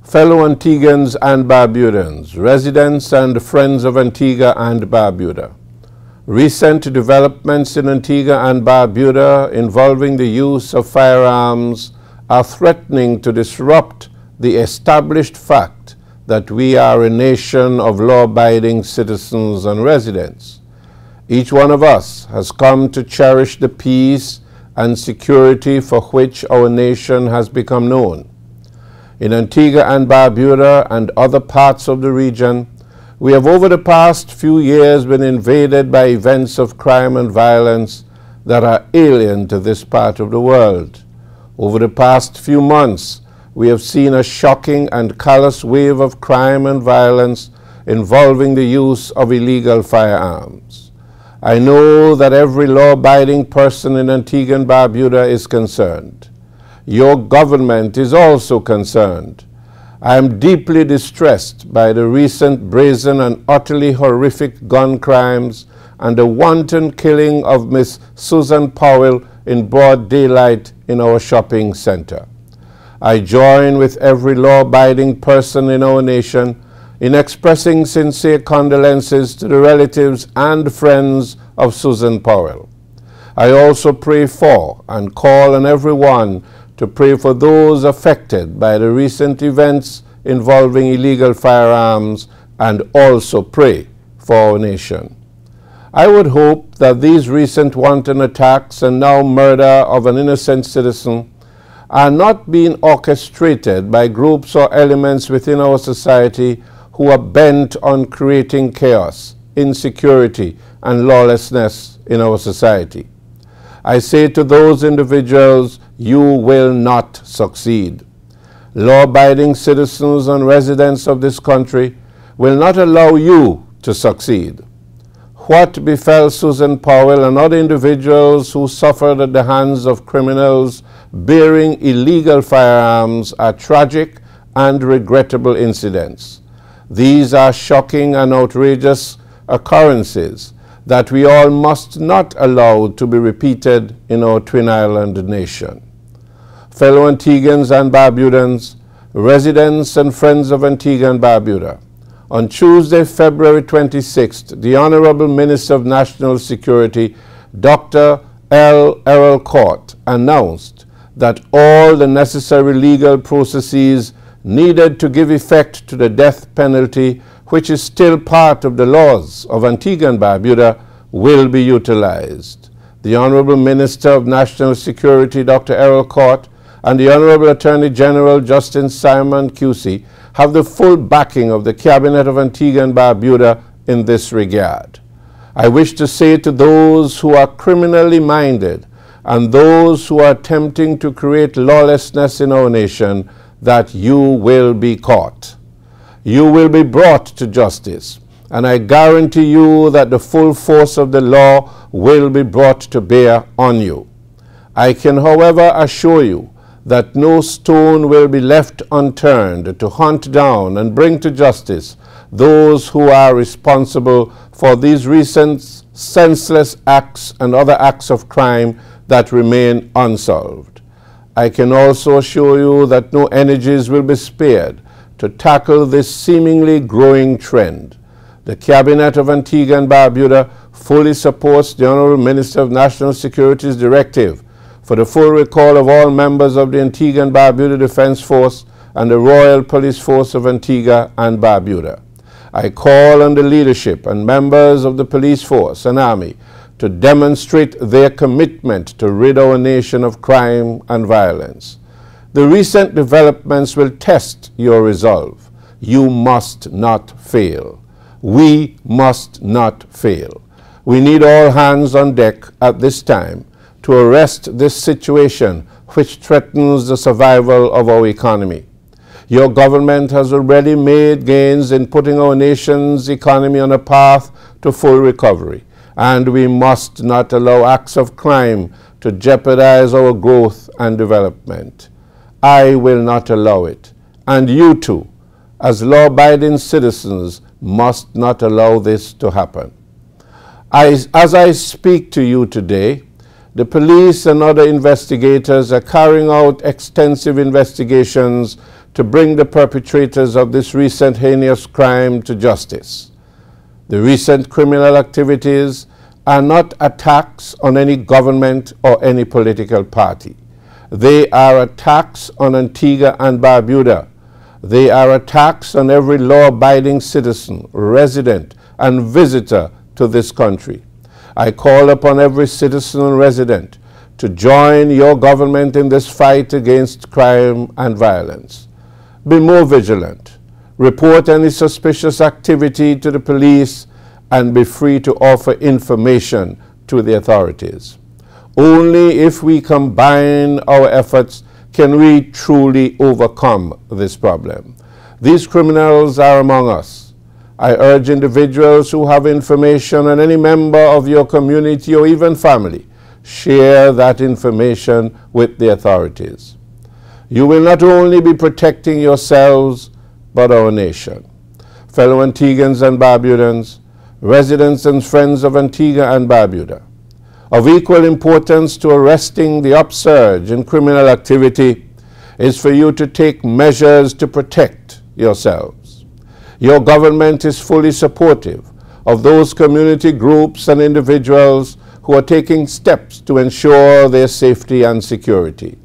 Fellow Antiguans and Barbudans, residents and friends of Antigua and Barbuda, recent developments in Antigua and Barbuda involving the use of firearms are threatening to disrupt the established fact that we are a nation of law-abiding citizens and residents. Each one of us has come to cherish the peace and security for which our nation has become known. In Antigua and Barbuda and other parts of the region, we have over the past few years been invaded by events of crime and violence that are alien to this part of the world. Over the past few months, we have seen a shocking and callous wave of crime and violence involving the use of illegal firearms. I know that every law-abiding person in Antigua and Barbuda is concerned. Your government is also concerned. I am deeply distressed by the recent brazen and utterly horrific gun crimes and the wanton killing of Miss Susan Powell in broad daylight in our shopping center. I join with every law-abiding person in our nation in expressing sincere condolences to the relatives and friends of Susan Powell. I also pray for and call on everyone to pray for those affected by the recent events involving illegal firearms and also pray for our nation. I would hope that these recent wanton attacks and now murder of an innocent citizen are not being orchestrated by groups or elements within our society who are bent on creating chaos, insecurity, and lawlessness in our society. I say to those individuals, you will not succeed. Law-abiding citizens and residents of this country will not allow you to succeed. What befell Susan Powell and other individuals who suffered at the hands of criminals bearing illegal firearms are tragic and regrettable incidents. These are shocking and outrageous occurrences that we all must not allow to be repeated in our Twin Island nation. Fellow Antiguans and Barbudans, residents and friends of Antigua and Barbuda, on Tuesday, February 26th, the Honorable Minister of National Security, Dr. L. Errol Court, announced that all the necessary legal processes needed to give effect to the death penalty, which is still part of the laws of Antigua and Barbuda, will be utilized. The Honorable Minister of National Security, Dr. Errol Court, and the Honorable Attorney General Justin Simon QC have the full backing of the Cabinet of Antigua and Barbuda in this regard. I wish to say to those who are criminally minded and those who are attempting to create lawlessness in our nation that you will be caught. You will be brought to justice, and I guarantee you that the full force of the law will be brought to bear on you. I can, however, assure you that no stone will be left unturned to hunt down and bring to justice those who are responsible for these recent senseless acts and other acts of crime that remain unsolved. I can also assure you that no energies will be spared to tackle this seemingly growing trend. The Cabinet of Antigua and Barbuda fully supports the Honorable Minister of National Security's directive for the full recall of all members of the Antigua and Barbuda Defense Force and the Royal Police Force of Antigua and Barbuda. I call on the leadership and members of the police force and army to demonstrate their commitment to rid our nation of crime and violence. The recent developments will test your resolve. You must not fail. We must not fail. We need all hands on deck at this time to arrest this situation which threatens the survival of our economy. Your government has already made gains in putting our nation's economy on a path to full recovery, and we must not allow acts of crime to jeopardize our growth and development. I will not allow it, and you too, as law-abiding citizens, must not allow this to happen. As I speak to you today, the police and other investigators are carrying out extensive investigations to bring the perpetrators of this recent heinous crime to justice. The recent criminal activities are not attacks on any government or any political party. They are attacks on Antigua and Barbuda. They are attacks on every law-abiding citizen, resident, and visitor to this country. I call upon every citizen and resident to join your government in this fight against crime and violence. Be more vigilant. Report any suspicious activity to the police and be free to offer information to the authorities. Only if we combine our efforts can we truly overcome this problem. These criminals are among us. I urge individuals who have information on any member of your community or even family, share that information with the authorities. You will not only be protecting yourselves, but our nation. Fellow Antiguans and Barbudans, residents and friends of Antigua and Barbuda, of equal importance to arresting the upsurge in criminal activity is for you to take measures to protect yourselves. Your government is fully supportive of those community groups and individuals who are taking steps to ensure their safety and security.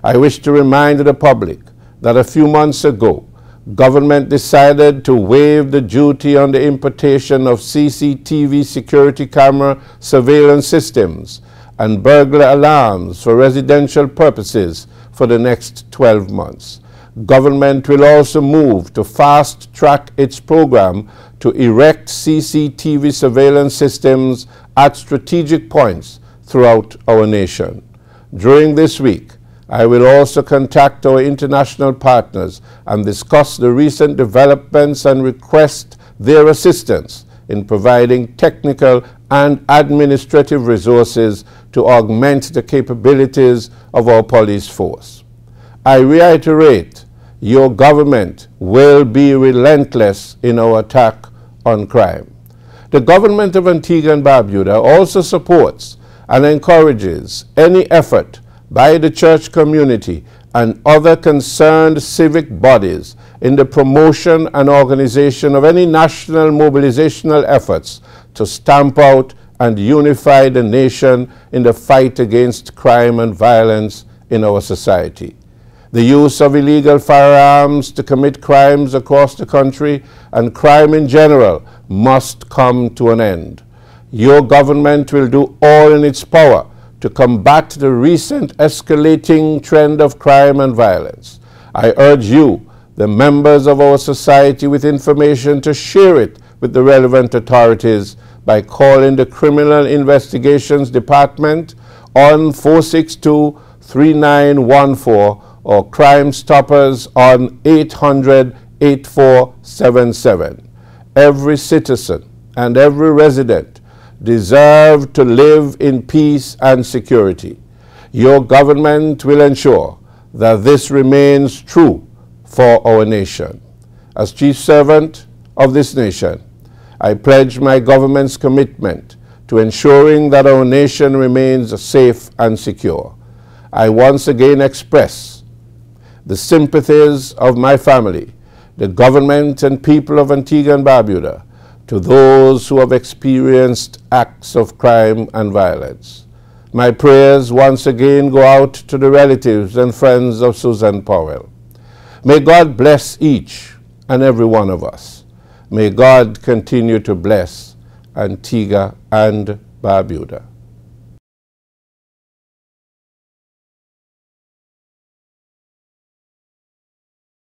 I wish to remind the public that a few months ago, government decided to waive the duty on the importation of CCTV security camera surveillance systems and burglar alarms for residential purposes for the next 12 months. Government will also move to fast-track its program to erect CCTV surveillance systems at strategic points throughout our nation. During this week, I will also contact our international partners and discuss the recent developments and request their assistance in providing technical and administrative resources to augment the capabilities of our police force. I reiterate, your government will be relentless in our attack on crime. The government of Antigua and Barbuda also supports and encourages any effort by the church community and other concerned civic bodies in the promotion and organization of any national mobilizational efforts to stamp out and unify the nation in the fight against crime and violence in our society. The use of illegal firearms to commit crimes across the country and crime in general must come to an end. Your government will do all in its power to combat the recent escalating trend of crime and violence. I urge you, the members of our society with information, to share it with the relevant authorities by calling the Criminal Investigations Department on 462-3914 or Crime Stoppers on 800-8477. Every citizen and every resident deserve to live in peace and security. Your government will ensure that this remains true for our nation. As chief servant of this nation, I pledge my government's commitment to ensuring that our nation remains safe and secure. I once again express the sympathies of my family, the government and people of Antigua and Barbuda, to those who have experienced acts of crime and violence. My prayers once again go out to the relatives and friends of Susan Powell. May God bless each and every one of us. May God continue to bless Antigua and Barbuda.